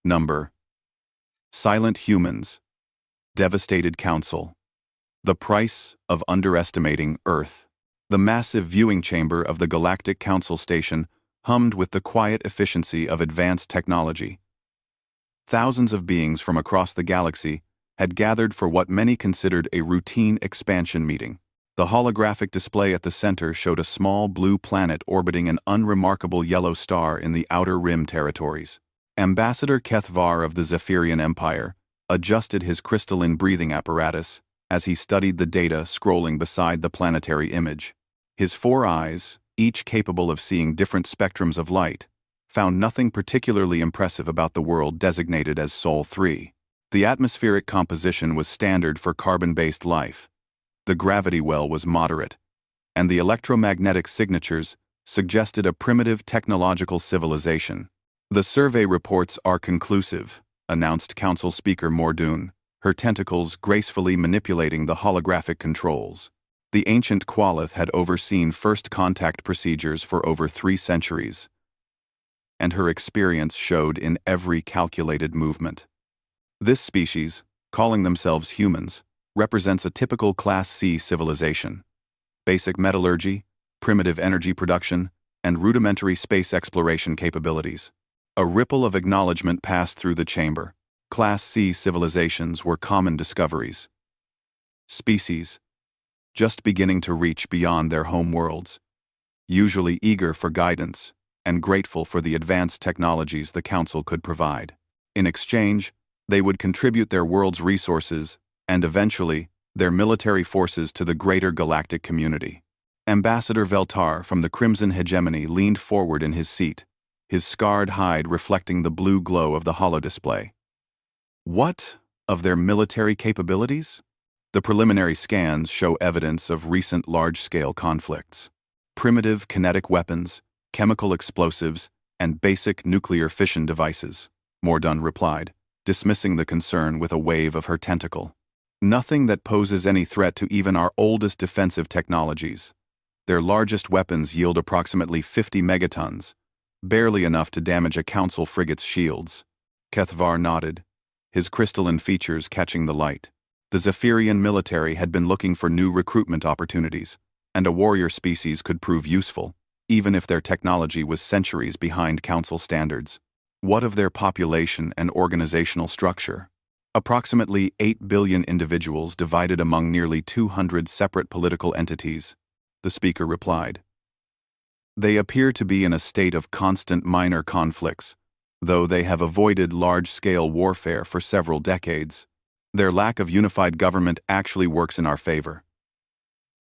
Number: Silent Humans, Devastated Council. The Price of Underestimating Earth. The massive viewing chamber of the Galactic Council Station hummed with the quiet efficiency of advanced technology. Thousands of beings from across the galaxy had gathered for what many considered a routine expansion meeting. The holographic display at the center showed a small blue planet orbiting an unremarkable yellow star in the Outer Rim territories. Ambassador Kethvar of the Zephyrian Empire adjusted his crystalline breathing apparatus as he studied the data scrolling beside the planetary image. His 4 eyes, each capable of seeing different spectrums of light, found nothing particularly impressive about the world designated as Sol 3. The atmospheric composition was standard for carbon-based life. The gravity well was moderate, and the electromagnetic signatures suggested a primitive technological civilization. "The survey reports are conclusive," announced Council Speaker Mordoon, her tentacles gracefully manipulating the holographic controls. The ancient Qualith had overseen first contact procedures for over 3 centuries, and her experience showed in every calculated movement. This species, calling themselves humans, represents a typical Class C civilization. Basic metallurgy, primitive energy production, and rudimentary space exploration capabilities. A ripple of acknowledgement passed through the chamber. Class C civilizations were common discoveries. Species, just beginning to reach beyond their home worlds, usually eager for guidance and grateful for the advanced technologies the Council could provide. In exchange, they would contribute their world's resources and eventually their military forces to the greater galactic community. Ambassador Veltar from the Crimson Hegemony leaned forward in his seat, his scarred hide reflecting the blue glow of the holodisplay. What of their military capabilities? The preliminary scans show evidence of recent large-scale conflicts. Primitive kinetic weapons, chemical explosives, and basic nuclear fission devices, Mordoon replied, dismissing the concern with a wave of her tentacle. Nothing that poses any threat to even our oldest defensive technologies. Their largest weapons yield approximately 50 megatons, barely enough to damage a Council frigate's shields. Kethvar nodded, his crystalline features catching the light. The Zephyrian military had been looking for new recruitment opportunities, and a warrior species could prove useful, even if their technology was centuries behind Council standards. What of their population and organizational structure? Approximately 8 billion individuals divided among nearly 200 separate political entities, the speaker replied. They appear to be in a state of constant minor conflicts, though they have avoided large-scale warfare for several decades. Their lack of unified government actually works in our favor.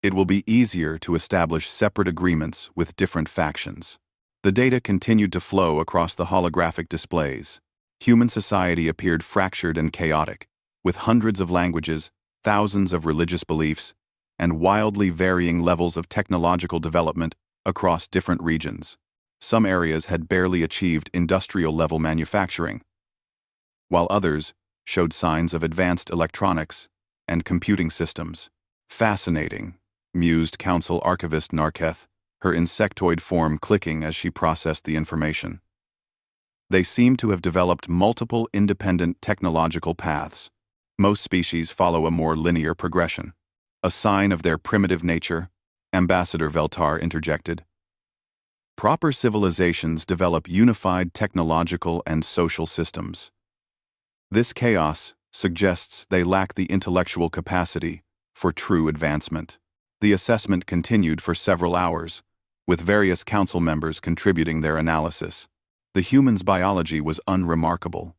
It will be easier to establish separate agreements with different factions. The data continued to flow across the holographic displays. Human society appeared fractured and chaotic, with hundreds of languages, thousands of religious beliefs, and wildly varying levels of technological development across different regions. Some areas had barely achieved industrial-level manufacturing, while others showed signs of advanced electronics and computing systems. Fascinating, mused Council Archivist Narketh, her insectoid form clicking as she processed the information. They seem to have developed multiple independent technological paths. Most species follow a more linear progression. A sign of their primitive nature, Ambassador Veltar interjected. Proper civilizations develop unified technological and social systems. This chaos suggests they lack the intellectual capacity for true advancement. The assessment continued for several hours, with various council members contributing their analysis. The human's biology was unremarkable.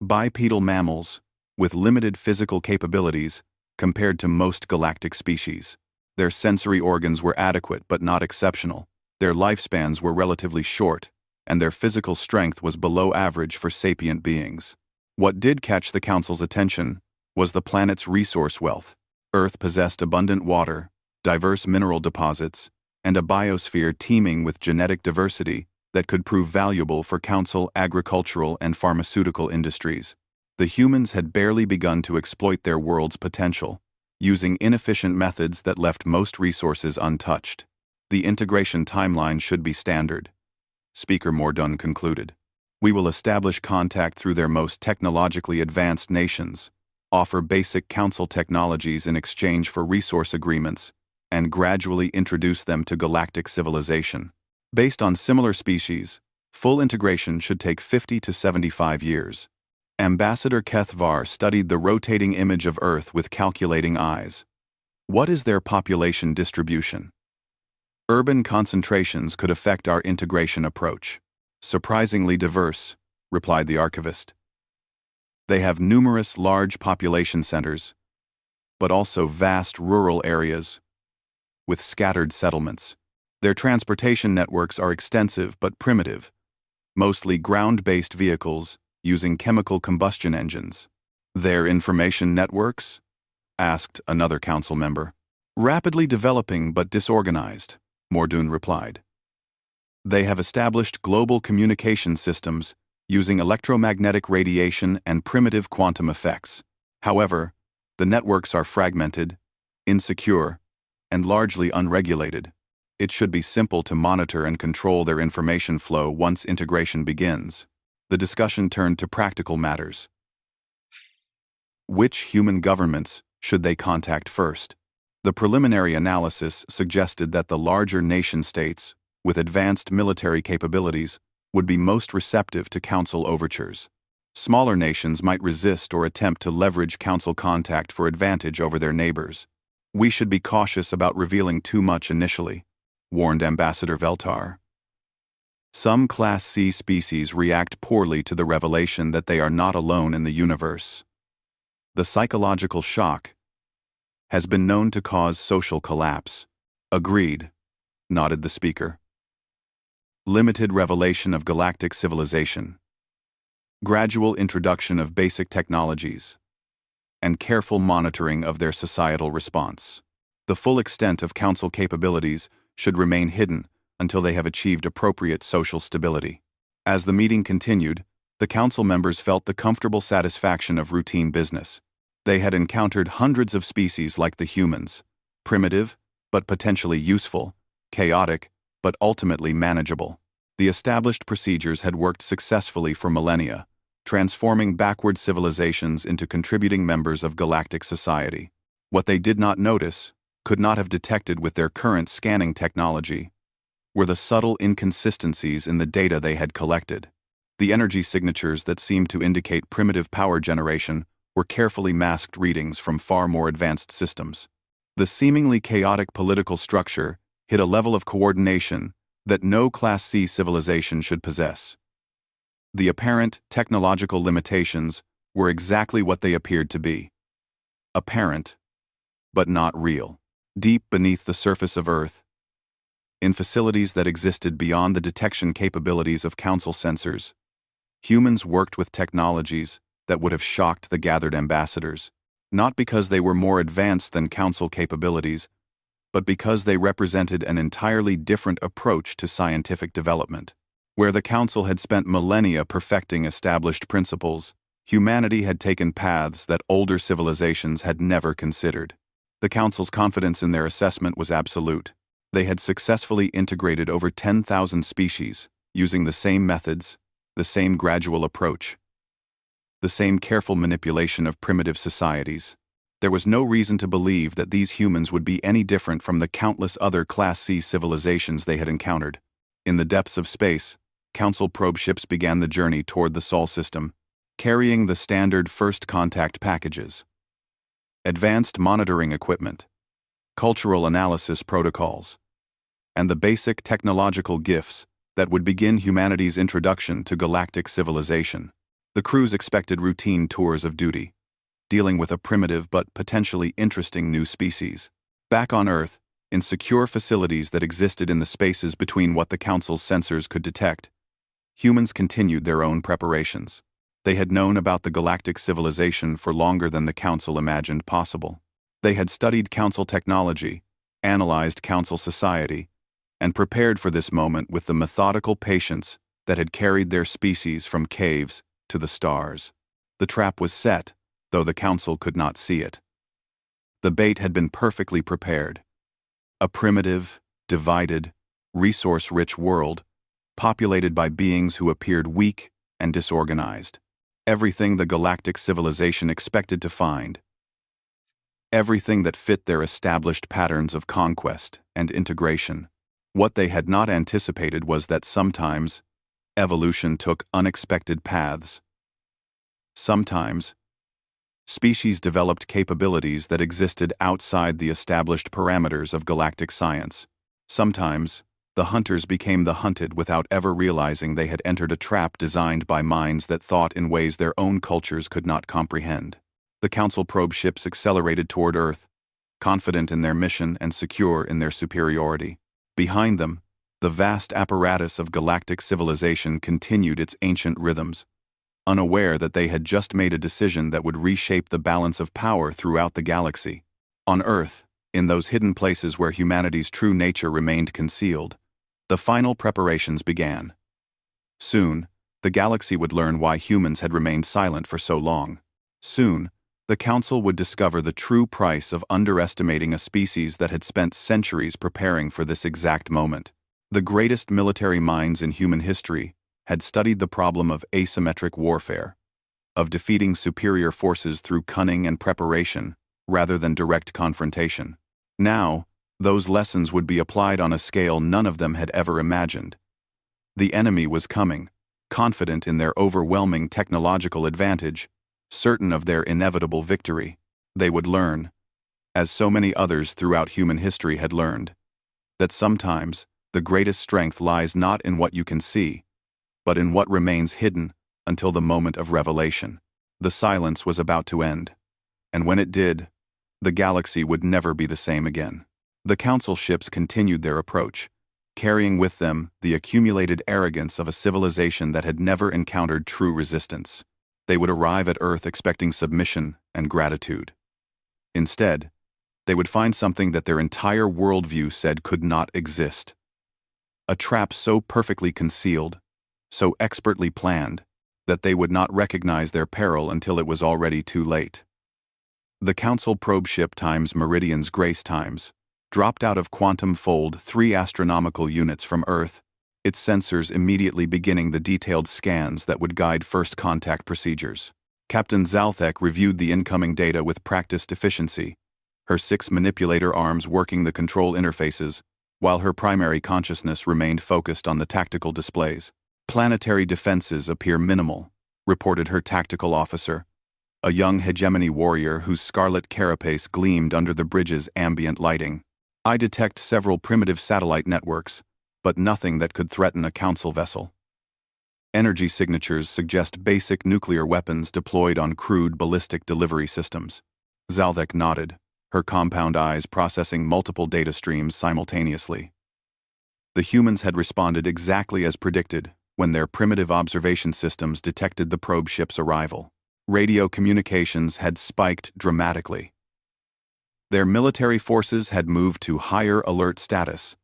Bipedal mammals, with limited physical capabilities compared to most galactic species. Their sensory organs were adequate but not exceptional. Their lifespans were relatively short, and their physical strength was below average for sapient beings. What did catch the Council's attention was the planet's resource wealth. Earth possessed abundant water, diverse mineral deposits, and a biosphere teeming with genetic diversity that could prove valuable for Council agricultural and pharmaceutical industries. The humans had barely begun to exploit their world's potential, using inefficient methods that left most resources untouched. The integration timeline should be standard, Speaker Mordoon concluded. We will establish contact through their most technologically advanced nations, offer basic council technologies in exchange for resource agreements, and gradually introduce them to galactic civilization. Based on similar species, full integration should take 50 to 75 years. Ambassador Kethvar studied the rotating image of Earth with calculating eyes. What is their population distribution? Urban concentrations could affect our integration approach. Surprisingly diverse, replied the archivist. They have numerous large population centers, but also vast rural areas with scattered settlements. Their transportation networks are extensive but primitive, mostly ground-based vehicles using chemical combustion engines. Their information networks? Asked another council member. Rapidly developing but disorganized, Mordoun replied. They have established global communication systems using electromagnetic radiation and primitive quantum effects. However, the networks are fragmented, insecure, and largely unregulated. It should be simple to monitor and control their information flow once integration begins. The discussion turned to practical matters. Which human governments should they contact first? The preliminary analysis suggested that the larger nation-states, with advanced military capabilities, would be most receptive to council overtures. Smaller nations might resist or attempt to leverage council contact for advantage over their neighbors. We should be cautious about revealing too much initially, warned Ambassador Veltar. Some Class C species react poorly to the revelation that they are not alone in the universe. The psychological shock has been known to cause social collapse. Agreed, nodded the speaker. Limited revelation of galactic civilization, gradual introduction of basic technologies, and careful monitoring of their societal response. The full extent of council capabilities should remain hidden until they have achieved appropriate social stability. As the meeting continued, the council members felt the comfortable satisfaction of routine business. They had encountered hundreds of species like the humans, primitive, but potentially useful, chaotic, but ultimately manageable. The established procedures had worked successfully for millennia, transforming backward civilizations into contributing members of galactic society. What they did not notice, could not have detected with their current scanning technology, were the subtle inconsistencies in the data they had collected. The energy signatures that seemed to indicate primitive power generation were carefully masked readings from far more advanced systems. The seemingly chaotic political structure hid a level of coordination that no Class C civilization should possess. The apparent technological limitations were exactly what they appeared to be. Apparent, but not real. Deep beneath the surface of Earth, in facilities that existed beyond the detection capabilities of council sensors, humans worked with technologies that would have shocked the gathered ambassadors, not because they were more advanced than council capabilities, but because they represented an entirely different approach to scientific development. Where the council had spent millennia perfecting established principles, humanity had taken paths that older civilizations had never considered. The council's confidence in their assessment was absolute. They had successfully integrated over 10,000 species, using the same methods, the same gradual approach, the same careful manipulation of primitive societies. There was no reason to believe that these humans would be any different from the countless other Class C civilizations they had encountered. In the depths of space, Council probe ships began the journey toward the Sol system, carrying the standard first contact packages, advanced monitoring equipment, cultural analysis protocols, and the basic technological gifts that would begin humanity's introduction to galactic civilization. The crews expected routine tours of duty, dealing with a primitive but potentially interesting new species. Back on Earth, in secure facilities that existed in the spaces between what the Council's sensors could detect, humans continued their own preparations. They had known about the galactic civilization for longer than the Council imagined possible. They had studied Council technology, analyzed Council society, and prepared for this moment with the methodical patience that had carried their species from caves to the stars. The trap was set, though the Council could not see it. The bait had been perfectly prepared. A primitive, divided, resource-rich world, populated by beings who appeared weak and disorganized. Everything the galactic civilization expected to find. Everything that fit their established patterns of conquest and integration. What they had not anticipated was that sometimes, evolution took unexpected paths. Sometimes, species developed capabilities that existed outside the established parameters of galactic science. Sometimes, the hunters became the hunted without ever realizing they had entered a trap designed by minds that thought in ways their own cultures could not comprehend. The Council probe ships accelerated toward Earth, confident in their mission and secure in their superiority. Behind them, the vast apparatus of galactic civilization continued its ancient rhythms, unaware that they had just made a decision that would reshape the balance of power throughout the galaxy. On Earth, in those hidden places where humanity's true nature remained concealed, the final preparations began. Soon, the galaxy would learn why humans had remained silent for so long. Soon, the Council would discover the true price of underestimating a species that had spent centuries preparing for this exact moment. The greatest military minds in human history had studied the problem of asymmetric warfare, of defeating superior forces through cunning and preparation rather than direct confrontation. Now, those lessons would be applied on a scale none of them had ever imagined. The enemy was coming, confident in their overwhelming technological advantage, certain of their inevitable victory. They would learn, as so many others throughout human history had learned, that sometimes the greatest strength lies not in what you can see, but in what remains hidden until the moment of revelation. The silence was about to end, and when it did, the galaxy would never be the same again. The Council ships continued their approach, carrying with them the accumulated arrogance of a civilization that had never encountered true resistance. They would arrive at Earth expecting submission and gratitude. Instead, they would find something that their entire worldview said could not exist. A trap so perfectly concealed, so expertly planned, that they would not recognize their peril until it was already too late. The Council probe ship times Meridian's grace times dropped out of quantum fold 3 astronomical units from Earth, its sensors immediately beginning the detailed scans that would guide first contact procedures. Captain Zalthek reviewed the incoming data with practiced efficiency, her 6 manipulator arms working the control interfaces, while her primary consciousness remained focused on the tactical displays. Planetary defenses appear minimal, reported her tactical officer, a young hegemony warrior whose scarlet carapace gleamed under the bridge's ambient lighting. I detect several primitive satellite networks, but nothing that could threaten a Council vessel. Energy signatures suggest basic nuclear weapons deployed on crude ballistic delivery systems. Zalthek nodded, her compound eyes processing multiple data streams simultaneously. The humans had responded exactly as predicted when their primitive observation systems detected the probe ship's arrival. Radio communications had spiked dramatically. Their military forces had moved to higher alert status,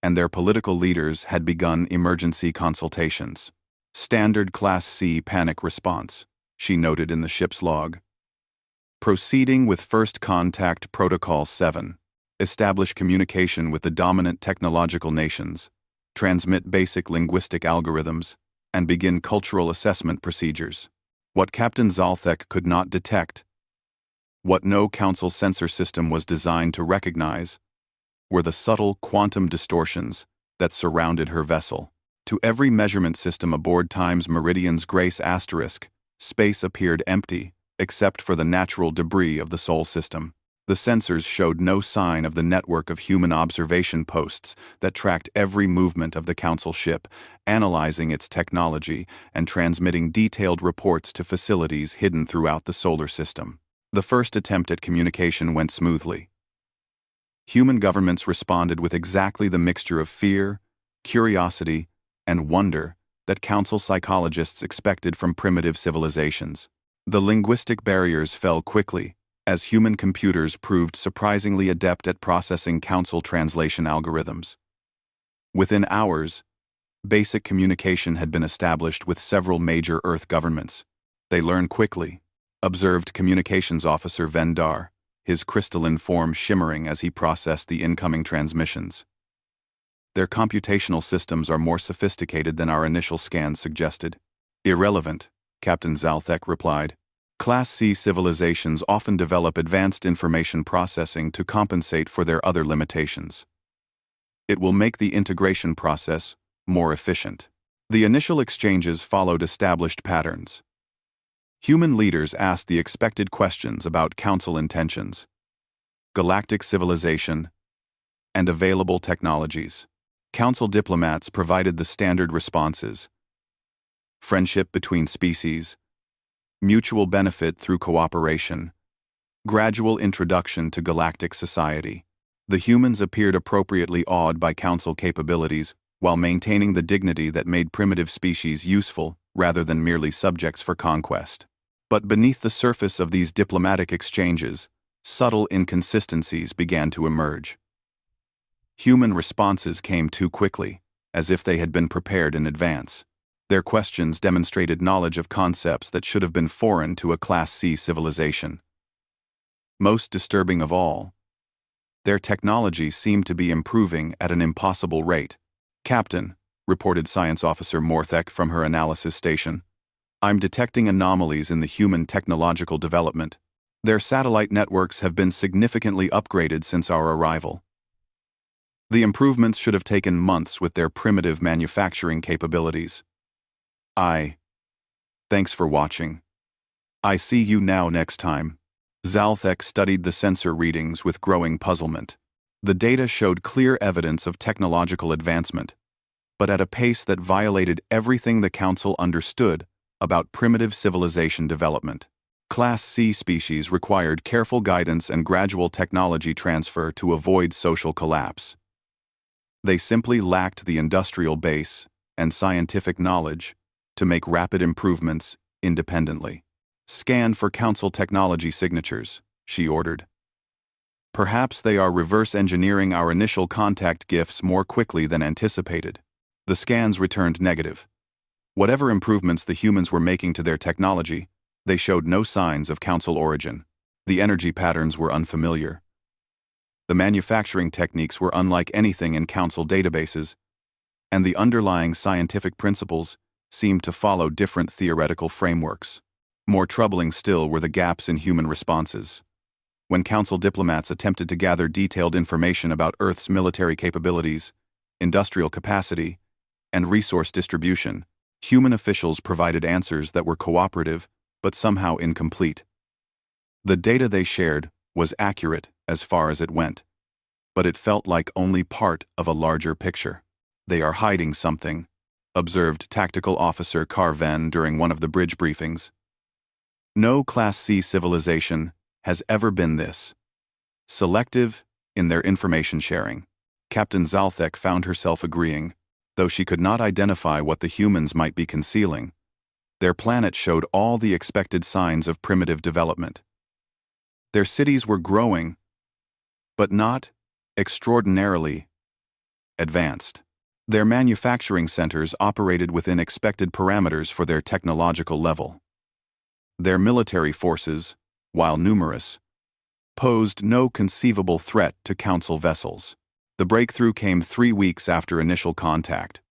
and their political leaders had begun emergency consultations. Standard Class C panic response, she noted in the ship's log. Proceeding with First Contact Protocol 7. Establish communication with the dominant technological nations, transmit basic linguistic algorithms, and begin cultural assessment procedures. What Captain Zalthek could not detect, what no Council sensor system was designed to recognize, were the subtle quantum distortions that surrounded her vessel. To every measurement system aboard Times Meridian's Grace asterisk, space appeared empty, except for the natural debris of the Sol system. The sensors showed no sign of the network of human observation posts that tracked every movement of the Council ship, analyzing its technology and transmitting detailed reports to facilities hidden throughout the solar system. The first attempt at communication went smoothly. Human governments responded with exactly the mixture of fear, curiosity, and wonder that Council psychologists expected from primitive civilizations. The linguistic barriers fell quickly, as human computers proved surprisingly adept at processing Council translation algorithms. Within hours, basic communication had been established with several major Earth governments. They learned quickly, observed Communications Officer Vendar, his crystalline form shimmering as he processed the incoming transmissions. Their computational systems are more sophisticated than our initial scans suggested. Irrelevant, Captain Zalthek replied. Class C civilizations often develop advanced information processing to compensate for their other limitations. It will make the integration process more efficient. The initial exchanges followed established patterns. Human leaders asked the expected questions about Council intentions, galactic civilization, and available technologies. Council diplomats provided the standard responses: friendship between species, mutual benefit through cooperation, gradual introduction to galactic society. The humans appeared appropriately awed by Council capabilities while maintaining the dignity that made primitive species useful rather than merely subjects for conquest. But beneath the surface of these diplomatic exchanges, subtle inconsistencies began to emerge. Human responses came too quickly, as if they had been prepared in advance. Their questions demonstrated knowledge of concepts that should have been foreign to a Class C civilization. Most disturbing of all, their technology seemed to be improving at an impossible rate. "Captain," reported Science Officer Morthek from her analysis station, "I'm detecting anomalies in the human technological development. Their satellite networks have been significantly upgraded since our arrival. The improvements should have taken months with their primitive manufacturing capabilities. Thanks for watching. I see you now next time." Zalthek studied the sensor readings with growing puzzlement. The data showed clear evidence of technological advancement, but at a pace that violated everything the Council understood about primitive civilization development. Class C species required careful guidance and gradual technology transfer to avoid social collapse. They simply lacked the industrial base and scientific knowledge to make rapid improvements independently. "Scan for Council technology signatures," she ordered. "Perhaps they are reverse engineering our initial contact gifts more quickly than anticipated." The scans returned negative. Whatever improvements the humans were making to their technology, they showed no signs of Council origin. The energy patterns were unfamiliar. The manufacturing techniques were unlike anything in Council databases, and the underlying scientific principles seemed to follow different theoretical frameworks. More troubling still were the gaps in human responses. When Council diplomats attempted to gather detailed information about Earth's military capabilities, industrial capacity, and resource distribution, human officials provided answers that were cooperative but somehow incomplete. The data they shared was accurate as far as it went, but it felt like only part of a larger picture. "They are hiding something," observed Tactical Officer Carven during one of the bridge briefings. "No Class C civilization has ever been this selective in their information sharing." Captain Zalthek found herself agreeing, though she could not identify what the humans might be concealing. Their planet showed all the expected signs of primitive development. Their cities were growing, but not extraordinarily advanced. Their manufacturing centers operated within expected parameters for their technological level. Their military forces, while numerous, posed no conceivable threat to Council vessels. The breakthrough came 3 weeks after initial contact,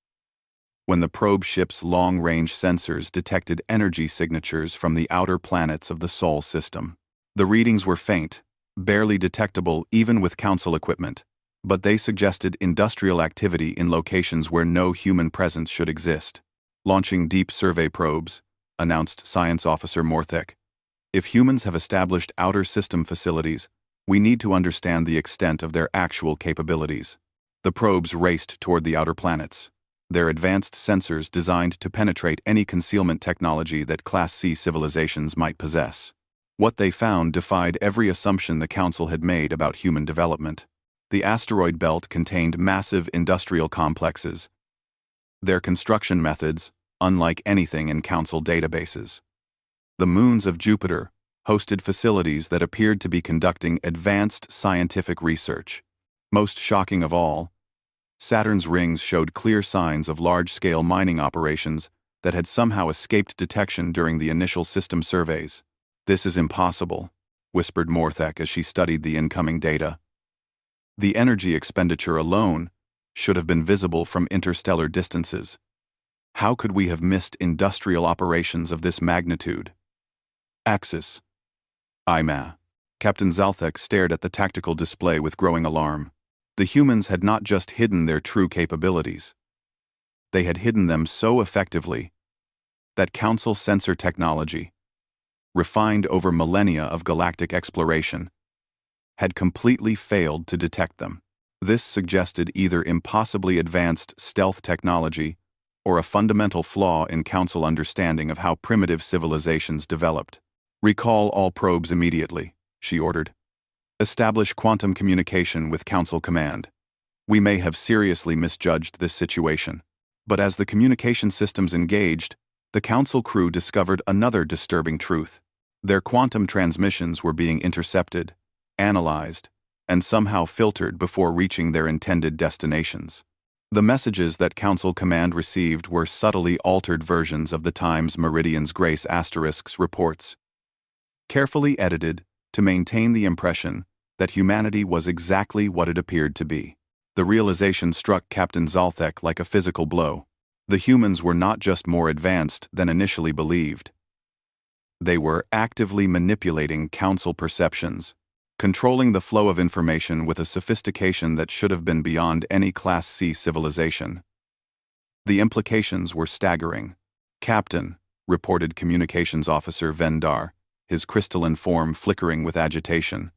when the probe ship's long-range sensors detected energy signatures from the outer planets of the Sol system. The readings were faint, barely detectable even with Council equipment, but they suggested industrial activity in locations where no human presence should exist. "Launching deep survey probes," announced Science Officer Morthek. "If humans have established outer system facilities, we need to understand the extent of their actual capabilities." The probes raced toward the outer planets, their advanced sensors designed to penetrate any concealment technology that Class C civilizations might possess. What they found defied every assumption the Council had made about human development. The asteroid belt contained massive industrial complexes, their construction methods unlike anything in Council databases. The moons of Jupiter hosted facilities that appeared to be conducting advanced scientific research. Most shocking of all, Saturn's rings showed clear signs of large-scale mining operations that had somehow escaped detection during the initial system surveys. "This is impossible," whispered Morthek as she studied the incoming data. "The energy expenditure alone should have been visible from interstellar distances. How could we have missed industrial operations of this magnitude? Axis. IMA. Captain Zalthek stared at the tactical display with growing alarm. The humans had not just hidden their true capabilities. They had hidden them so effectively that Council sensor technology, refined over millennia of galactic exploration, had completely failed to detect them. This suggested either impossibly advanced stealth technology or a fundamental flaw in Council understanding of how primitive civilizations developed. Recall all probes immediately, she ordered. Establish quantum communication with Council Command. We may have seriously misjudged this situation. But as the communication systems engaged, the Council crew discovered another disturbing truth. Their quantum transmissions were being intercepted, analyzed, and somehow filtered before reaching their intended destinations. The messages that Council Command received were subtly altered versions of the Times Meridian's Grace Asterisks reports, carefully edited to maintain the impression that humanity was exactly what it appeared to be. The realization struck Captain Zalthek like a physical blow. The humans were not just more advanced than initially believed. They were actively manipulating Council perceptions, controlling the flow of information with a sophistication that should have been beyond any Class C civilization. The implications were staggering. Captain, reported Communications Officer Vendar, his crystalline form flickering with agitation.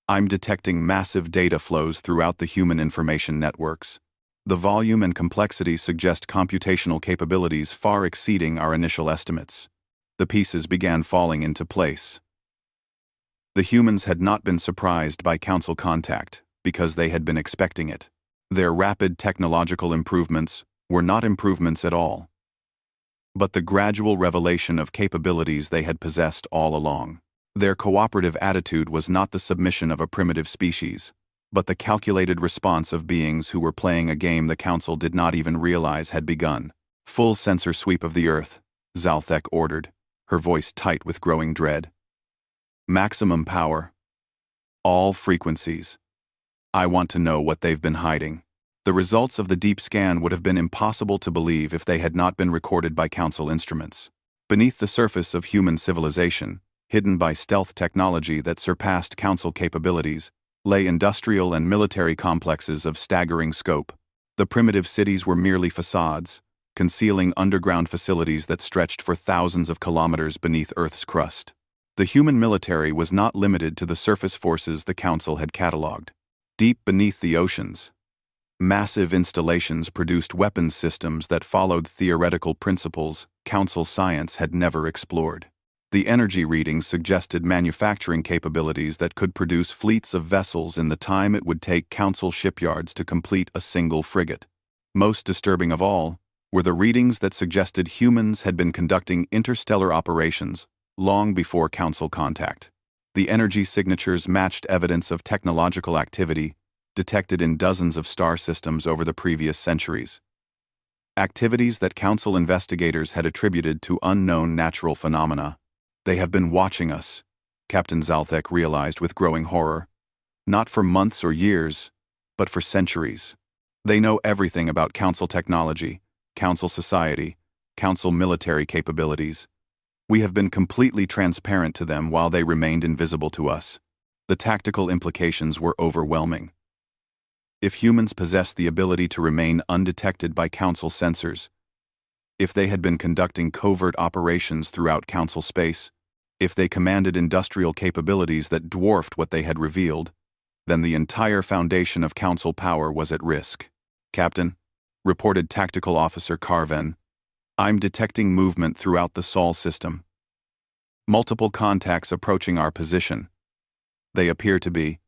I'm detecting massive data flows throughout the human information networks. The volume and complexity suggest computational capabilities far exceeding our initial estimates. The pieces began falling into place. The humans had not been surprised by Council contact because they had been expecting it. Their rapid technological improvements were not improvements at all, but the gradual revelation of capabilities they had possessed all along. Their cooperative attitude was not the submission of a primitive species, but the calculated response of beings who were playing a game the Council did not even realize had begun. Full sensor sweep of the Earth, Zalthek ordered, her voice tight with growing dread. Maximum power. All frequencies. I want to know what they've been hiding. The results of the deep scan would have been impossible to believe if they had not been recorded by Council instruments. Beneath the surface of human civilization, hidden by stealth technology that surpassed Council capabilities, lay industrial and military complexes of staggering scope. The primitive cities were merely facades, concealing underground facilities that stretched for thousands of kilometers beneath Earth's crust. The human military was not limited to the surface forces the Council had catalogued. Deep beneath the oceans, massive installations produced weapons systems that followed theoretical principles Council science had never explored. The energy readings suggested manufacturing capabilities that could produce fleets of vessels in the time it would take Council shipyards to complete a single frigate. Most disturbing of all were the readings that suggested humans had been conducting interstellar operations long before Council contact. The energy signatures matched evidence of technological activity detected in dozens of star systems over the previous centuries. Activities that Council investigators had attributed to unknown natural phenomena. They have been watching us, Captain Zalthek realized with growing horror. Not for months or years, but for centuries. They know everything about Council technology, Council society, Council military capabilities. We have been completely transparent to them while they remained invisible to us. The tactical implications were overwhelming. If humans possessed the ability to remain undetected by Council sensors, if they had been conducting covert operations throughout Council space, if they commanded industrial capabilities that dwarfed what they had revealed, then the entire foundation of Council power was at risk. Captain, reported Tactical Officer Carven, I'm detecting movement throughout the Sol system. Multiple contacts approaching our position. They appear to be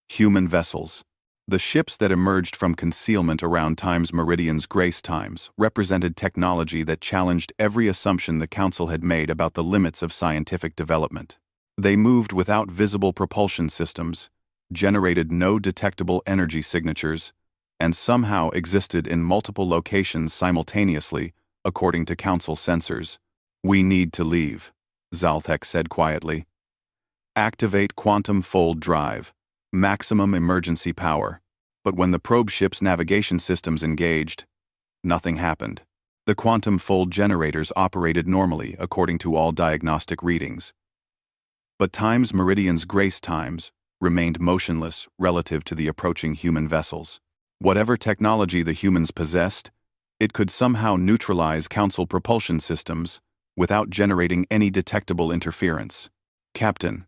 human vessels. The ships that emerged from concealment around Times Meridian's Grace Times represented technology that challenged every assumption the Council had made about the limits of scientific development. They moved without visible propulsion systems, generated no detectable energy signatures, and somehow existed in multiple locations simultaneously, according to Council sensors. We need to leave, Zalthek said quietly. Activate quantum fold drive. Maximum emergency power. But when the probe ship's navigation systems engaged, nothing happened. The quantum fold generators operated normally according to all diagnostic readings. But Times Meridian's grace times remained motionless relative to the approaching human vessels. Whatever technology the humans possessed, it could somehow neutralize Council propulsion systems without generating any detectable interference. "Captain,"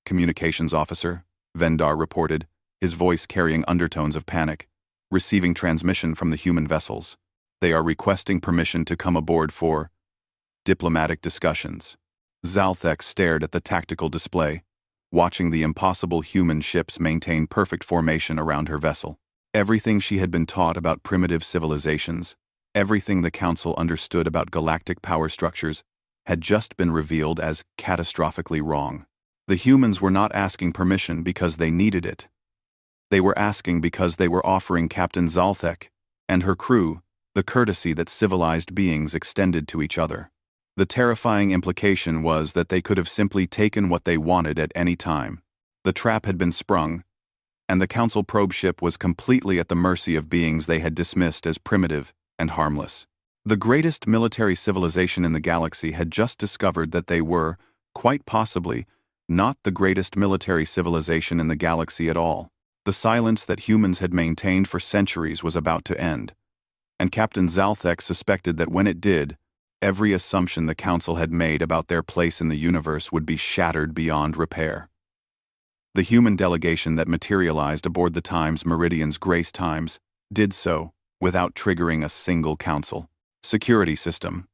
communications officer, Vendar reported, his voice carrying undertones of panic, receiving transmission from the human vessels. "They are requesting permission to come aboard for diplomatic discussions." Zalthek stared at the tactical display, watching the impossible human ships maintain perfect formation around her vessel. Everything she had been taught about primitive civilizations, everything the Council understood about galactic power structures, had just been revealed as catastrophically wrong. The humans were not asking permission because they needed it. They were asking because they were offering Captain Zalthek and her crew the courtesy that civilized beings extended to each other. The terrifying implication was that they could have simply taken what they wanted at any time. The trap had been sprung, and the Council probe ship was completely at the mercy of beings they had dismissed as primitive and harmless. The greatest military civilization in the galaxy had just discovered that they were, quite possibly, not the greatest military civilization in the galaxy at all. The silence that humans had maintained for centuries was about to end, and Captain Zalthek suspected that when it did, every assumption the Council had made about their place in the universe would be shattered beyond repair. The human delegation that materialized aboard the Times Meridian's Grace Times did so without triggering a single Council security system.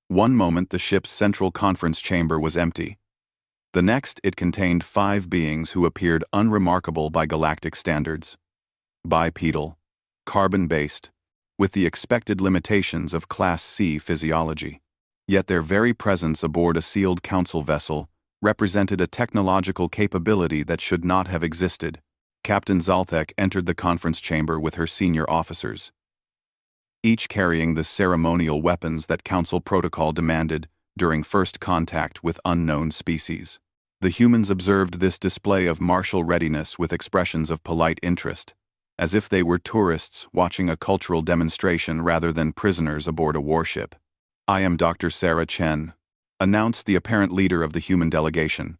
One moment the ship's central conference chamber was empty. The next it contained 5 beings who appeared unremarkable by galactic standards. Bipedal, carbon-based, with the expected limitations of Class C physiology. Yet their very presence aboard a sealed Council vessel represented a technological capability that should not have existed. Captain Zalthek entered the conference chamber with her senior officers, each carrying the ceremonial weapons that Council protocol demanded during first contact with unknown species. The humans observed this display of martial readiness with expressions of polite interest, as if they were tourists watching a cultural demonstration rather than prisoners aboard a warship. "I am Dr. Sarah Chen," announced the apparent leader of the human delegation,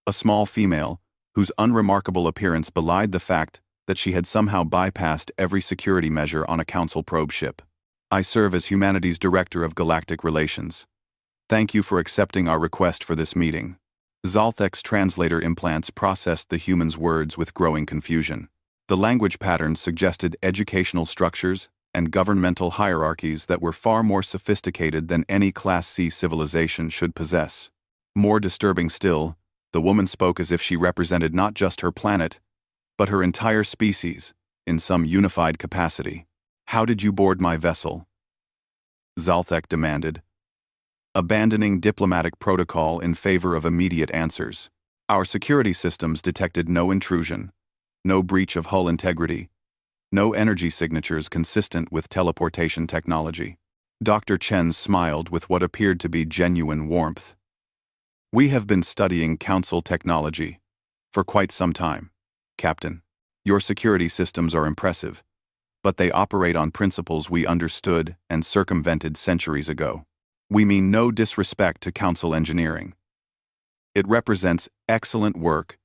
a small female whose unremarkable appearance belied the fact that she had somehow bypassed every security measure on a Council probe ship. "I serve as Humanities Director of Galactic Relations. Thank you for accepting our request for this meeting." Zalthek's translator implants processed the human's words with growing confusion. The language patterns suggested educational structures and governmental hierarchies that were far more sophisticated than any Class C civilization should possess. More disturbing still, the woman spoke as if she represented not just her planet, but her entire species, in some unified capacity. "How did you board my vessel?" Zalthek demanded, abandoning diplomatic protocol in favor of immediate answers. "Our security systems detected no intrusion, no breach of hull integrity, no energy signatures consistent with teleportation technology." Dr. Chen smiled with what appeared to be genuine warmth. "We have been studying Council technology for quite some time, Captain. Your security systems are impressive, but they operate on principles we understood and circumvented centuries ago. We mean no disrespect to Council engineering. It represents excellent work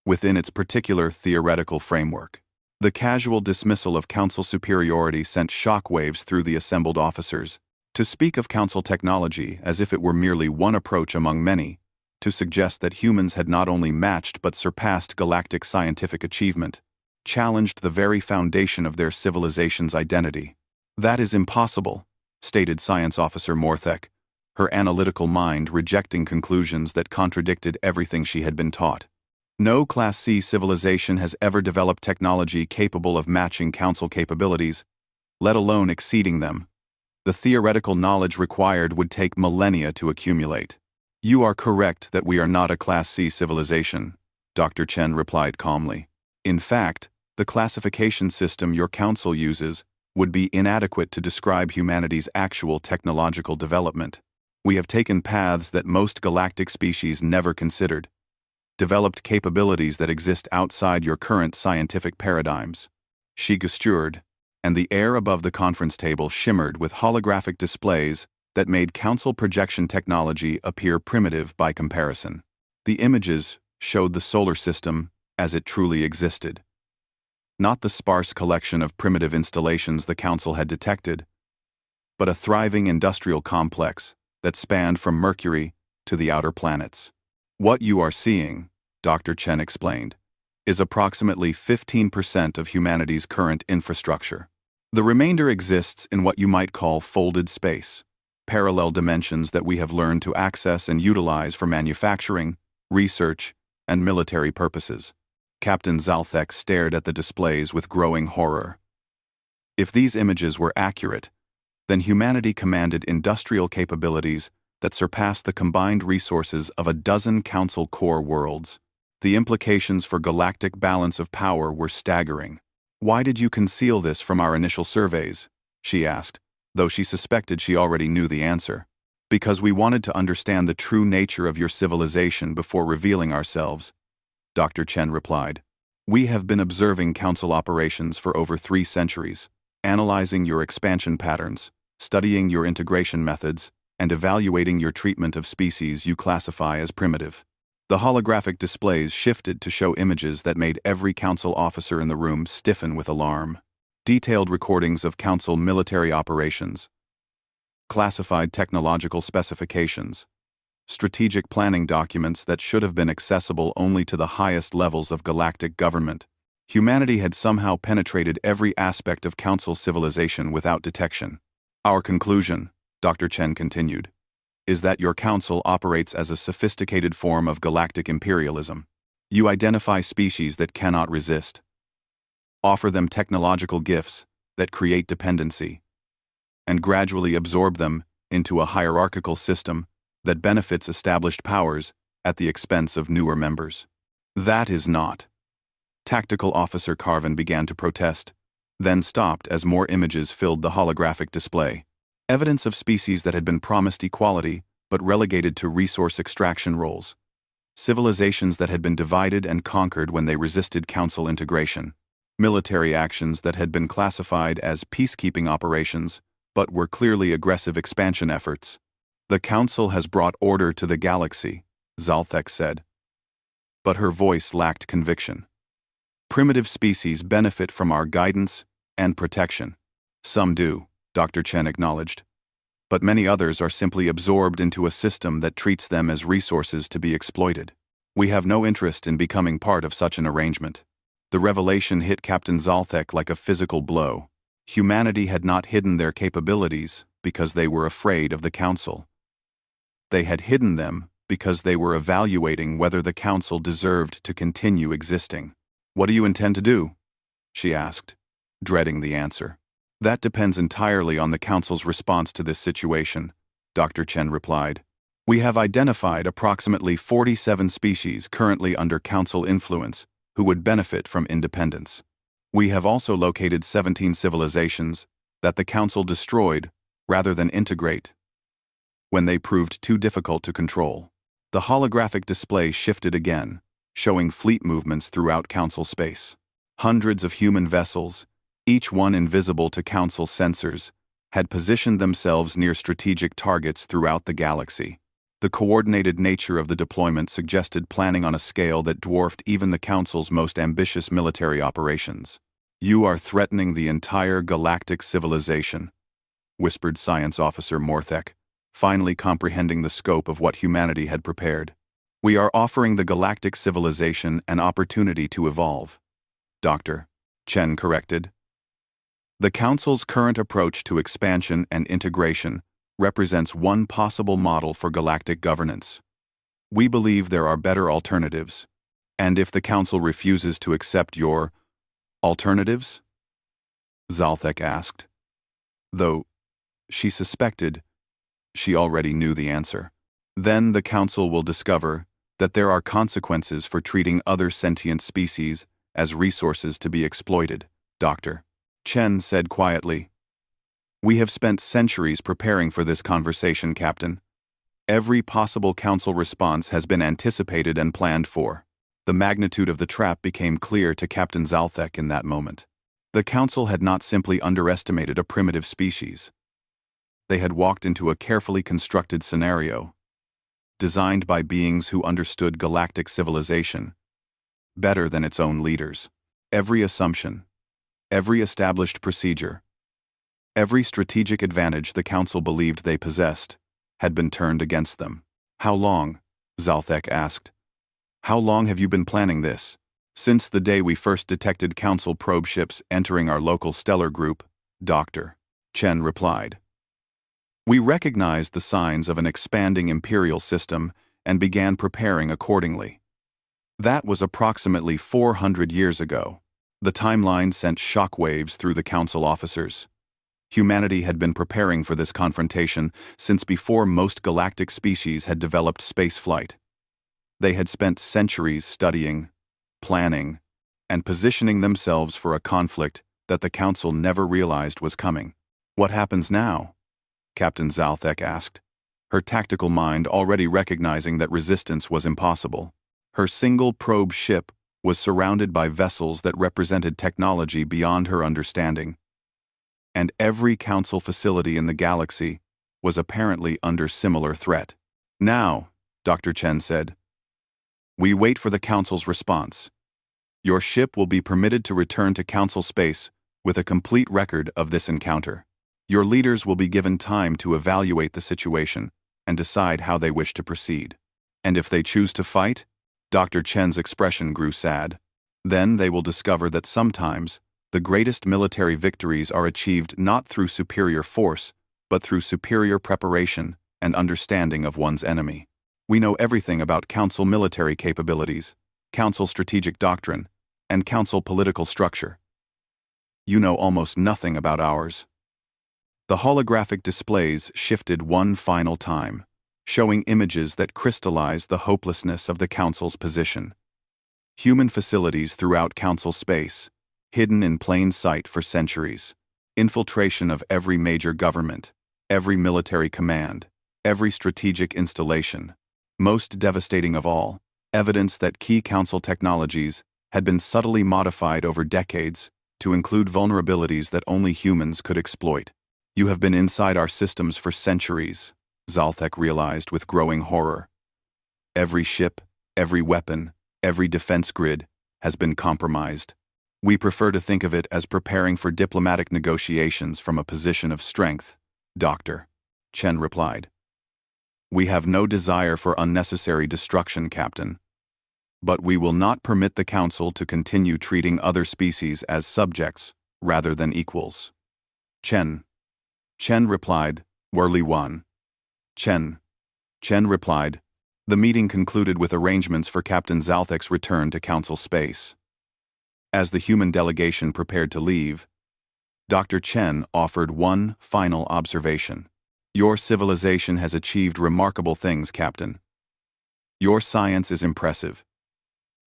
within its particular theoretical framework." The casual dismissal of Council superiority sent shockwaves through the assembled officers. To speak of Council technology as if it were merely one approach among many, to suggest that humans had not only matched but surpassed galactic scientific achievement, challenged the very foundation of their civilization's identity. "That is impossible," stated Science Officer Morthek, her analytical mind rejecting conclusions that contradicted everything she had been taught. "No Class C civilization has ever developed technology capable of matching Council capabilities, let alone exceeding them. The theoretical knowledge required would take millennia to accumulate." "You are correct that we are not a Class C civilization," Dr. Chen replied calmly. "In fact, the classification system your Council uses would be inadequate to describe humanity's actual technological development. We have taken paths that most galactic species never considered, developed capabilities that exist outside your current scientific paradigms." She gestured, and the air above the conference table shimmered with holographic displays that made council projection technology appear primitive by comparison. The images showed the solar system as it truly existed. Not the sparse collection of primitive installations the council had detected, but a thriving industrial complex that spanned from Mercury to the outer planets. What you are seeing, Dr. Chen explained, is approximately 15% of humanity's current infrastructure. The remainder exists in what you might call folded space, parallel dimensions that we have learned to access and utilize for manufacturing, research, and military purposes. Captain Zalthek stared at the displays with growing horror. If these images were accurate, then humanity commanded industrial capabilities that surpassed the combined resources of a dozen Council core worlds. The implications for galactic balance of power were staggering. "Why did you conceal this from our initial surveys?" she asked, though she suspected she already knew the answer. "Because we wanted to understand the true nature of your civilization before revealing ourselves," Dr. Chen replied. "We have been observing Council operations for over 3 centuries, analyzing your expansion patterns, studying your integration methods, and evaluating your treatment of species you classify as primitive." The holographic displays shifted to show images that made every Council officer in the room stiffen with alarm. Detailed recordings of Council military operations, classified technological specifications, strategic planning documents that should have been accessible only to the highest levels of galactic government. Humanity had somehow penetrated every aspect of Council civilization without detection. "Our conclusion," Dr. Chen continued, "is that your Council operates as a sophisticated form of galactic imperialism. You identify species that cannot resist, offer them technological gifts that create dependency, and gradually absorb them into a hierarchical system that benefits established powers at the expense of newer members." "That is not." Tactical Officer Carvin began to protest, then stopped as more images filled the holographic display. Evidence of species that had been promised equality but relegated to resource extraction roles. Civilizations that had been divided and conquered when they resisted Council integration. Military actions that had been classified as peacekeeping operations but were clearly aggressive expansion efforts. "The Council has brought order to the galaxy," Zalthek said. But her voice lacked conviction. "Primitive species benefit from our guidance and protection." "Some do," Dr. Chen acknowledged. "But many others are simply absorbed into a system that treats them as resources to be exploited. We have no interest in becoming part of such an arrangement." The revelation hit Captain Zalthek like a physical blow. Humanity had not hidden their capabilities because they were afraid of the Council. They had hidden them because they were evaluating whether the Council deserved to continue existing. "What do you intend to do?" she asked, dreading the answer. "That depends entirely on the Council's response to this situation," Dr. Chen replied. "We have identified approximately 47 species currently under Council influence who would benefit from independence. We have also located 17 civilizations that the Council destroyed rather than integrate when they proved too difficult to control." The holographic display shifted again, showing fleet movements throughout Council space. Hundreds of human vessels, each one invisible to Council sensors, had positioned themselves near strategic targets throughout the galaxy. The coordinated nature of the deployment suggested planning on a scale that dwarfed even the Council's most ambitious military operations. "You are threatening the entire galactic civilization," whispered Science Officer Morthek, finally comprehending the scope of what humanity had prepared. "We are offering the galactic civilization an opportunity to evolve," Dr. Chen corrected. "The Council's current approach to expansion and integration represents one possible model for galactic governance. We believe there are better alternatives, and if the Council refuses to accept your alternatives?" Zalthek asked, though she suspected she already knew the answer. "Then the Council will discover that there are consequences for treating other sentient species as resources to be exploited," Dr. Chen said quietly. "We have spent centuries preparing for this conversation, Captain. Every possible Council response has been anticipated and planned for." The magnitude of the trap became clear to Captain Zalthek in that moment. The Council had not simply underestimated a primitive species. They had walked into a carefully constructed scenario, designed by beings who understood galactic civilization better than its own leaders. Every assumption, every established procedure, every strategic advantage the Council believed they possessed had been turned against them. "How long?" Zalthek asked. "How long have you been planning this?" "Since the day we first detected Council probe ships entering our local stellar group," Dr. Chen replied. "We recognized the signs of an expanding Imperial system and began preparing accordingly. That was approximately 400 years ago." The timeline sent shockwaves through the Council officers. Humanity had been preparing for this confrontation since before most galactic species had developed spaceflight. They had spent centuries studying, planning, and positioning themselves for a conflict that the Council never realized was coming. "What happens now?" Captain Zalthek asked, her tactical mind already recognizing that resistance was impossible. Her single probe ship was surrounded by vessels that represented technology beyond her understanding. And every Council facility in the galaxy was apparently under similar threat. "Now," Dr. Chen said, "we wait for the Council's response. Your ship will be permitted to return to Council space with a complete record of this encounter. Your leaders will be given time to evaluate the situation and decide how they wish to proceed. And if they choose to fight," Dr. Chen's expression grew sad, "then they will discover that sometimes the greatest military victories are achieved not through superior force, but through superior preparation and understanding of one's enemy. We know everything about Council military capabilities, Council strategic doctrine, and Council political structure. You know almost nothing about ours." The holographic displays shifted one final time, showing images that crystallized the hopelessness of the Council's position. Human facilities throughout Council space, hidden in plain sight for centuries. Infiltration of every major government, every military command, every strategic installation. Most devastating of all, evidence that key Council technologies had been subtly modified over decades to include vulnerabilities that only humans could exploit. "You have been inside our systems for centuries," Zalthek realized with growing horror. "Every ship, every weapon, every defense grid has been compromised. We prefer to think of it as preparing for diplomatic negotiations from a position of strength," Dr. Chen replied. "We have no desire for unnecessary destruction, Captain. But we will not permit the Council to continue treating other species as subjects rather than equals." Chen replied, "Worley 1. Chen replied. The meeting concluded with arrangements for Captain Zalthek's return to Council space. As the human delegation prepared to leave, Dr. Chen offered one final observation. "Your civilization has achieved remarkable things, Captain. Your science is impressive.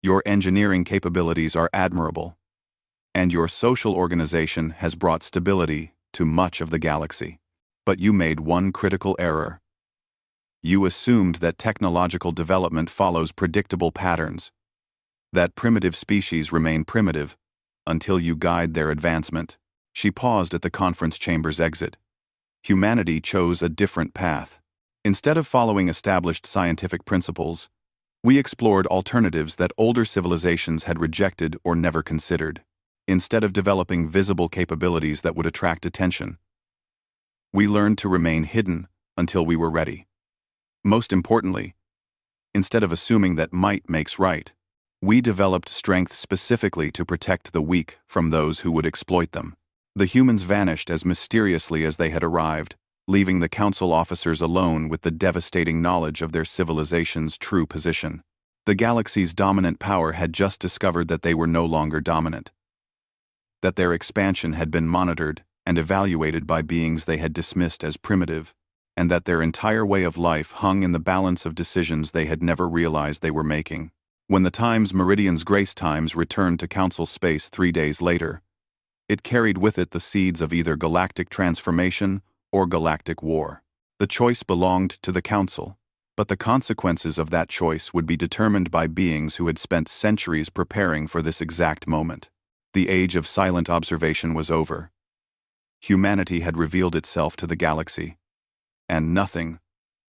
Your engineering capabilities are admirable. And your social organization has brought stability to much of the galaxy. But you made one critical error. You assumed that technological development follows predictable patterns, that primitive species remain primitive until you guide their advancement." She paused at the conference chamber's exit. Humanity chose a different path. Instead of following established scientific principles, we explored alternatives that older civilizations had rejected or never considered. Instead of developing visible capabilities that would attract attention, we learned to remain hidden until we were ready. Most importantly, instead of assuming that might makes right, we developed strength specifically to protect the weak from those who would exploit them. The humans vanished as mysteriously as they had arrived, leaving the Council officers alone with the devastating knowledge of their civilization's true position. The galaxy's dominant power had just discovered that they were no longer dominant, that their expansion had been monitored and evaluated by beings they had dismissed as primitive, and that their entire way of life hung in the balance of decisions they had never realized they were making. When the Times Meridian's Grace Times returned to Council space 3 days later, it carried with it the seeds of either galactic transformation or galactic war. The choice belonged to the Council, but the consequences of that choice would be determined by beings who had spent centuries preparing for this exact moment. The age of silent observation was over. Humanity had revealed itself to the galaxy, and nothing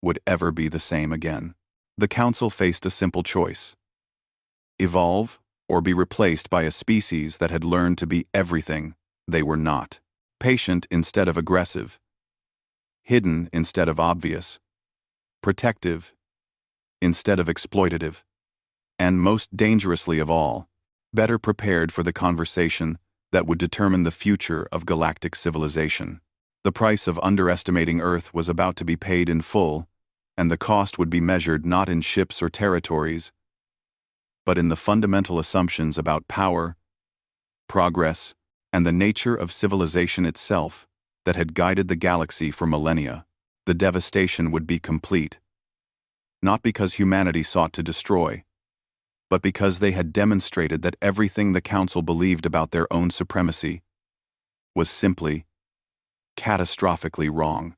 would ever be the same again. The Council faced a simple choice: evolve or be replaced by a species that had learned to be everything they were not. Patient instead of aggressive, hidden instead of obvious, protective instead of exploitative, and most dangerously of all, better prepared for the conversation that would determine the future of galactic civilization. The price of underestimating Earth was about to be paid in full, and the cost would be measured not in ships or territories, but in the fundamental assumptions about power, progress, and the nature of civilization itself that had guided the galaxy for millennia. The devastation would be complete, not because humanity sought to destroy, but because they had demonstrated that everything the Council believed about their own supremacy was simply catastrophically wrong.